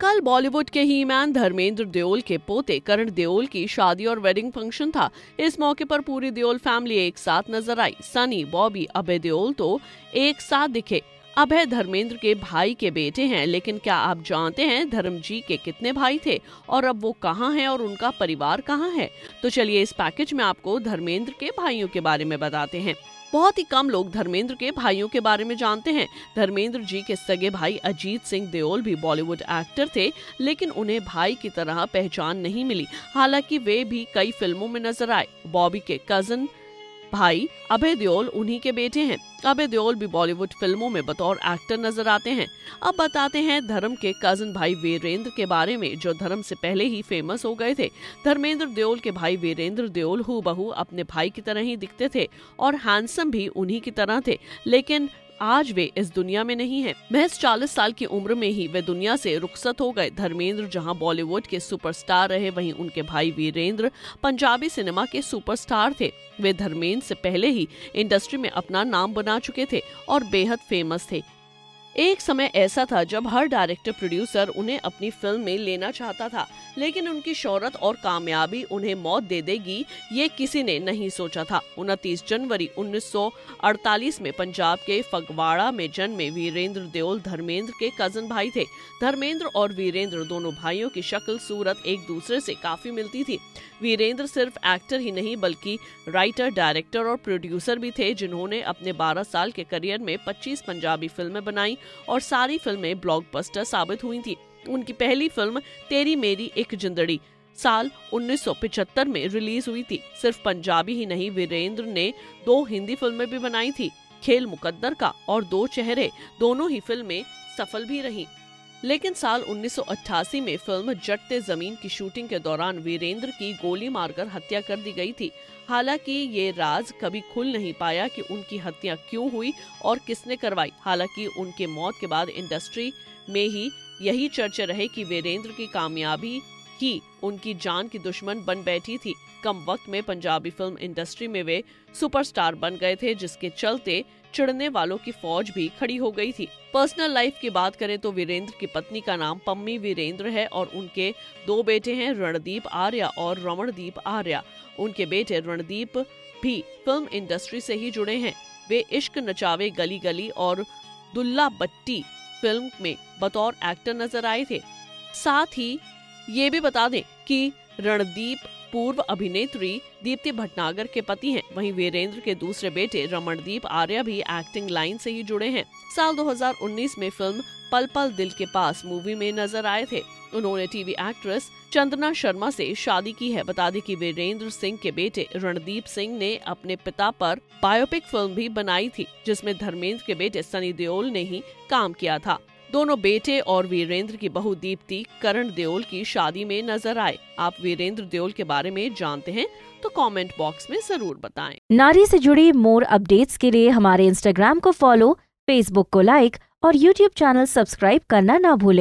कल बॉलीवुड के ही मैन धर्मेंद्र देओल के पोते करण देओल की शादी और वेडिंग फंक्शन था। इस मौके पर पूरी देओल फैमिली एक साथ नजर आई। सनी, बॉबी, अभय देओल तो एक साथ दिखे। अभय धर्मेंद्र के भाई के बेटे हैं, लेकिन क्या आप जानते हैं धर्म जी के कितने भाई थे और अब वो कहाँ हैं और उनका परिवार कहाँ है? तो चलिए इस पैकेज में आपको धर्मेंद्र के भाइयों के बारे में बताते हैं। बहुत ही कम लोग धर्मेंद्र के भाइयों के बारे में जानते हैं। धर्मेंद्र जी के सगे भाई अजीत सिंह देओल भी बॉलीवुड एक्टर थे, लेकिन उन्हें भाई की तरह पहचान नहीं मिली। हालांकि वे भी कई फिल्मों में नजर आए। बॉबी के कजन भाई अभय देओल उन्हीं के बेटे हैं। अभय देओल भी बॉलीवुड फिल्मों में बतौर एक्टर नजर आते हैं। अब बताते हैं धर्म के कजन भाई वीरेंद्र के बारे में, जो धर्म से पहले ही फेमस हो गए थे। धर्मेंद्र देओल के भाई वीरेंद्र देओल हूबहू अपने भाई की तरह ही दिखते थे और हैंडसम भी उन्हीं की तरह थे, लेकिन आज वे इस दुनिया में नहीं हैं। महज 40 साल की उम्र में ही वे दुनिया से रुखसत हो गए। धर्मेंद्र जहां बॉलीवुड के सुपरस्टार रहे, वहीं उनके भाई वीरेंद्र पंजाबी सिनेमा के सुपरस्टार थे। वे धर्मेंद्र से पहले ही इंडस्ट्री में अपना नाम बना चुके थे और बेहद फेमस थे। एक समय ऐसा था जब हर डायरेक्टर प्रोड्यूसर उन्हें अपनी फिल्म में लेना चाहता था, लेकिन उनकी शोहरत और कामयाबी उन्हें मौत दे देगी, ये किसी ने नहीं सोचा था। 29 जनवरी 1948 में पंजाब के फगवाड़ा में जन्मे वीरेंद्र देओल धर्मेंद्र के कजन भाई थे। धर्मेंद्र और वीरेंद्र दोनों भाइयों की शक्ल सूरत एक दूसरे से काफी मिलती थी। वीरेंद्र सिर्फ एक्टर ही नहीं बल्कि राइटर, डायरेक्टर और प्रोड्यूसर भी थे, जिन्होंने अपने 12 साल के करियर में 25 पंजाबी फिल्में बनाई और सारी फिल्में ब्लॉकबस्टर साबित हुई थी। उनकी पहली फिल्म तेरी मेरी एक जिंदड़ी साल 1975 में रिलीज हुई थी। सिर्फ पंजाबी ही नहीं, वीरेंद्र ने 2 हिंदी फिल्में भी बनाई थी, खेल मुकद्दर का और दो चेहरे। दोनों ही फिल्में सफल भी रहीं। लेकिन साल 1988 में फिल्म जटते जमीन की शूटिंग के दौरान वीरेंद्र की गोली मारकर हत्या कर दी गई थी। हालांकि ये राज कभी खुल नहीं पाया कि उनकी हत्या क्यों हुई और किसने करवाई। हालांकि उनके मौत के बाद इंडस्ट्री में ही यही चर्चा रहे कि वीरेंद्र की कामयाबी ही उनकी जान की दुश्मन बन बैठी थी। कम वक्त में पंजाबी फिल्म इंडस्ट्री में वे सुपरस्टार बन गए थे, जिसके चलते चिढ़ने वालों की फौज भी खड़ी हो गई थी। पर्सनल लाइफ की बात करें तो वीरेंद्र की पत्नी का नाम पम्मी वीरेंद्र है और उनके 2 बेटे हैं, रणदीप आर्या और रमणदीप आर्या। उनके बेटे रणदीप भी फिल्म इंडस्ट्री से ही जुड़े हैं। वे इश्क नचावे गली गली और दुल्ला बट्टी फिल्म में बतौर एक्टर नजर आए थे। साथ ही ये भी बता दें कि रणदीप पूर्व अभिनेत्री दीप्ति भटनागर के पति हैं। वहीं वीरेंद्र के दूसरे बेटे रमणदीप आर्या भी एक्टिंग लाइन से ही जुड़े हैं। साल 2019 में फिल्म पल पल दिल के पास मूवी में नजर आए थे। उन्होंने टीवी एक्ट्रेस चंदना शर्मा से शादी की है। बता दें कि वीरेंद्र सिंह के बेटे रणदीप सिंह ने अपने पिता पर बायोपिक फिल्म भी बनाई थी, जिसमें धर्मेंद्र के बेटे सनी देओल ने ही काम किया था। दोनों बेटे और वीरेंद्र की बहू दीप्ति करण देओल की शादी में नजर आए। आप वीरेंद्र देओल के बारे में जानते हैं तो कमेंट बॉक्स में जरूर बताएं। नारी से जुड़ी मोर अपडेट्स के लिए हमारे इंस्टाग्राम को फॉलो, फेसबुक को लाइक और यूट्यूब चैनल सब्सक्राइब करना ना भूलें।